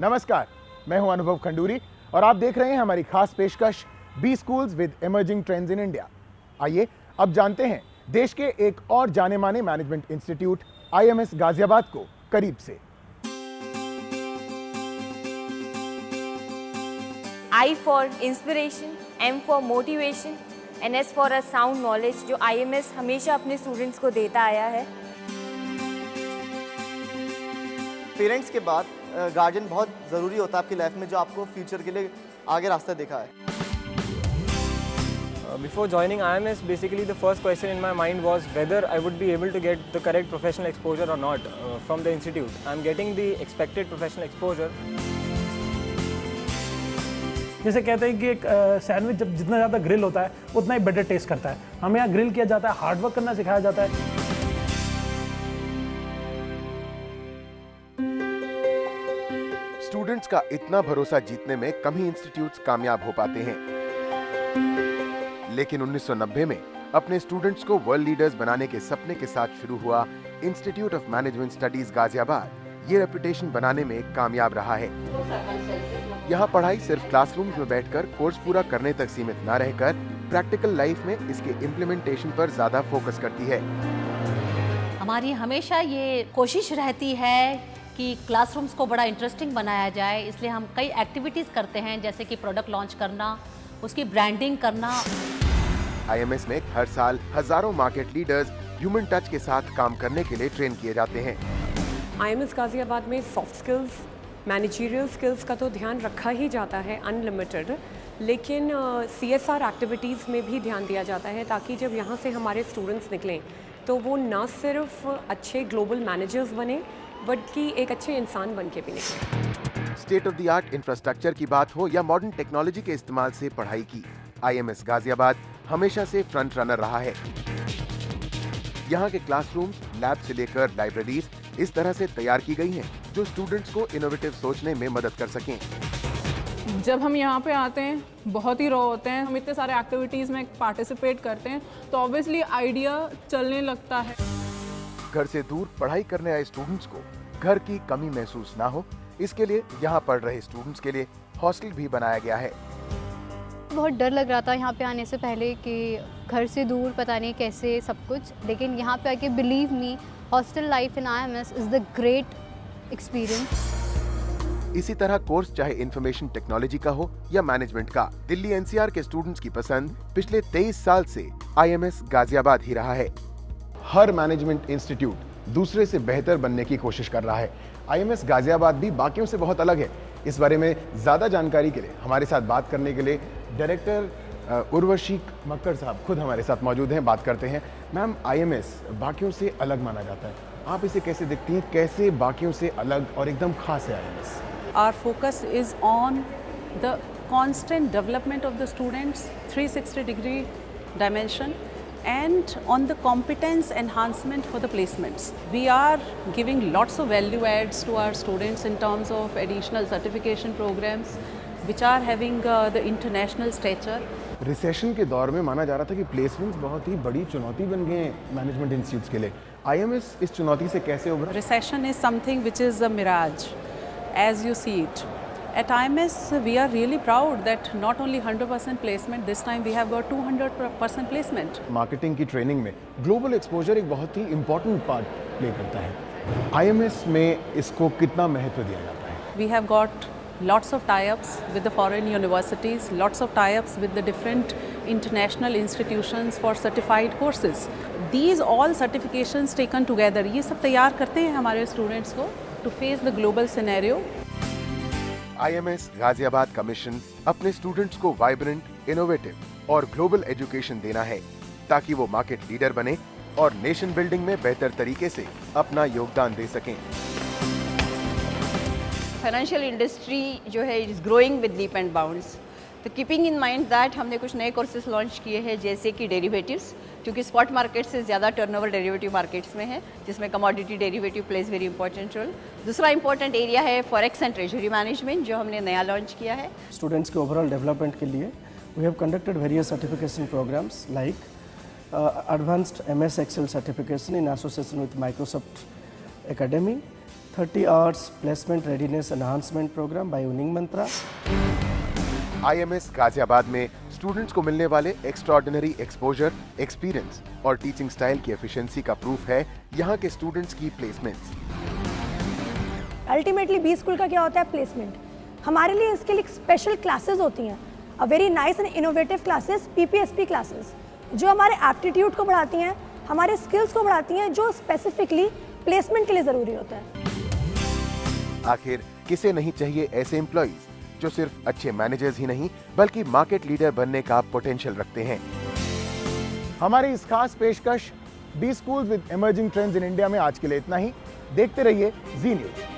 नमस्कार, मैं हूं अनुभव खंडूरी और आप देख रहे हैं हमारी खास पेशकश B schools with emerging trends in India. आइए अब जानते हैं देश के एक और जाने माने मैनेजमेंट इंस्टीट्यूट IMS गाजियाबाद को करीब से। I for inspiration, M for motivation and S for a sound knowledge जो IMS हमेशा अपने स्टूडेंट्स को देता आया है। पेरेंट्स के बाद गार्जियन बहुत ज़रूरी होता है आपकी लाइफ में, जो आपको फ्यूचर के लिए आगे रास्ता दिखा है। Before joining IMS, basically the first question in my mind was whether I would be able to get the correct professional exposure or not from the institute. I'm getting the expected professional exposure. जैसे कहते हैं कि एक sandwich जब जितना ज़्यादा grill होता है उतना ही बेटर टेस्ट करता है। हमें यहाँ ग्रिल किया जाता है, हार्ड वर्क करना सिखाया जाता है। स्टूडेंट्स का इतना भरोसा जीतने में कम ही इंस्टीट्यूट्स कामयाब हो पाते हैं, लेकिन 1990 में अपने स्टूडेंट्स को वर्ल्ड लीडर्स बनाने के सपने के साथ शुरू हुआ institute of management studies Ghaziabad ये रेपुटेशन बनाने में कामयाब रहा है। यहाँ पढ़ाई सिर्फ क्लासरूम्स में बैठकर कोर्स पूरा करने तक सीमित न रहकर प्रैक्टिकल लाइफ में इसके इम्प्लीमेंटेशन पर ज्यादा फोकस करती है। हमारी हमेशा ये कोशिश रहती है कि क्लासरूम्स को बड़ा इंटरेस्टिंग बनाया जाए, इसलिए हम कई एक्टिविटीज़ करते हैं, जैसे कि प्रोडक्ट लॉन्च करना, उसकी ब्रांडिंग करना। IMS में हर साल हजारों मार्केट लीडर्स ह्यूमन टच के साथ काम करने के लिए ट्रेन किए जाते हैं। IMS गाजियाबाद में सॉफ्ट स्किल्स, मैनेजरियल स्किल्स का तो ध्यान रखा ही जाता है अनलिमिटेड, लेकिन CSR एक्टिविटीज़ में भी ध्यान दिया जाता है ताकि जब यहाँ से हमारे स्टूडेंट्स निकलें तो वो ना सिर्फ अच्छे ग्लोबल मैनेजर्स बने बल्कि एक अच्छे इंसान बन के भी निकले। State of the art infrastructure की बात हो या मॉडर्न टेक्नोलॉजी के इस्तेमाल से पढ़ाई की, IMS गाजियाबाद हमेशा से फ्रंट रनर रहा है। यहाँ के क्लासरूम्स, लैब से लेकर लाइब्रेरीज इस तरह से तैयार की गई हैं जो स्टूडेंट्स को इनोवेटिव सोचने में मदद कर सकें। जब हम यहाँ पे आते हैं बहुत ही रॉ होते हैं, हम इतने सारे एक्टिविटीज़ में पार्टिसिपेट करते हैं तो ऑब्वियसली आइडिया चलने लगता है। घर से दूर पढ़ाई करने आए स्टूडेंट्स को घर की कमी महसूस ना हो, इसके लिए यहाँ पढ़ रहे स्टूडेंट्स के लिए हॉस्टल भी बनाया गया है। बहुत डर लग रहा था यहाँ पे आने से पहले कि घर से दूर पता नहीं कैसे सब कुछ, लेकिन यहाँ पे आके believe me hostel life in IMS is the great experience. इसी तरह कोर्स चाहे इंफॉर्मेशन टेक्नोलॉजी का हो या मैनेजमेंट का, दिल्ली NCR के स्टूडेंट्स की पसंद पिछले 23 साल से IMS गाजियाबाद ही रहा है। हर मैनेजमेंट इंस्टीट्यूट दूसरे से बेहतर बनने की कोशिश कर रहा है। IMS गाजियाबाद भी बाकियों से बहुत अलग है। इस बारे में ज्यादा जानकारी के लिए हमारे साथ बात करने के लिए डायरेक्टर उर्वशी मक्कर साहब खुद हमारे साथ मौजूद हैं। बात करते हैं। मैम, IMS बाकियों से अलग माना जाता है, आप इसे कैसे देखती हैं? कैसे बाकियों से अलग और एकदम खास है IMS? Our focus is on the constant development of the students, 360-degree dimension, and on the competence enhancement for the placements. We are giving lots of value adds to our students in terms of additional certification programs which are having the international stature. Recession के दौर में माना जा रहा था कि placements बहुत ही बड़ी चुनौती बन गए हैं मैनेजमेंट इंस्टीट्यूट्स के लिए। IMS इस चुनौती से कैसे उभरा? Recession is something which is a mirage, as you see it. At IMS, we are really proud that not only 100% placement, this time we have got 200% placement. Marketing की training में global exposure एक बहुत ही important part play करता है। IMS में इसको कितना महत्व दिया जाता है? We have got lots of tie-ups with the foreign universities, lots of tie-ups with the different international institutions for certified courses. These all certifications taken together, ये सब तैयार करते हैं हमारे students को to face the global scenario. IMS Ghaziabad का mission अपने students को वाइब्रेंट, इनोवेटिव और ग्लोबल एजुकेशन देना है ताकि वो मार्केट लीडर बने और नेशन बिल्डिंग में बेहतर तरीके से अपना योगदान दे सकें। फाइनेंशियल इंडस्ट्री जो है is growing with leap and bounds, तो कीपिंग इन माइंड दैट हमने कुछ नए कोर्सेज लॉन्च किए हैं जैसे कि डेरिवेटिव्स, क्योंकि स्पॉट मार्केट से ज़्यादा टर्नओवर डेरिवेटिव मार्केट्स में है, जिसमें commodity derivative plays very important role. दूसरा इंपॉर्टेंट एरिया है फॉरेक्स एंड ट्रेजरी मैनेजमेंट, जो हमने नया लॉन्च किया है। स्टूडेंट्स के ओवरऑल डेवलपमेंट के लिए we have conducted various certification programs like advanced MS Excel certification in association with Microsoft Academy, 30 hours placement readiness enhancement program by Uning Mantra. IMS Ghaziabad में students को मिलने वाले एक्स्ट्राऑर्डिनरी एक्सपोजर, एक्सपीरियंस और teaching style की efficiency का proof है यहाँ के स्टूडेंट्स की प्लेसमेंट्स। अल्टीमेटली बी स्कूल का क्या होता है? प्लेसमेंट। हमारे लिए इसके लिए स्पेशल क्लासेस होती हैं, a very nice and innovative classes, PPSP classes, जो हमारे एप्टीट्यूड को बढ़ाती हैं, हमारे स्किल्स को बढ़ाती हैं, जो स्पेसिफिकली प्लेसमेंट के लिए ज़रूरी होता है। आखिर किसे नहीं चाहिए ऐसे एम्प्लॉइज जो सिर्फ अच्छे मैनेजर्स ही नहीं बल्कि मार्केट लीडर बनने का पोटेंशियल रखते हैं। हमारी इस खास पेशकश B schools with emerging trends in India में आज के लिए इतना ही। देखते रहिए जी न्यूज़।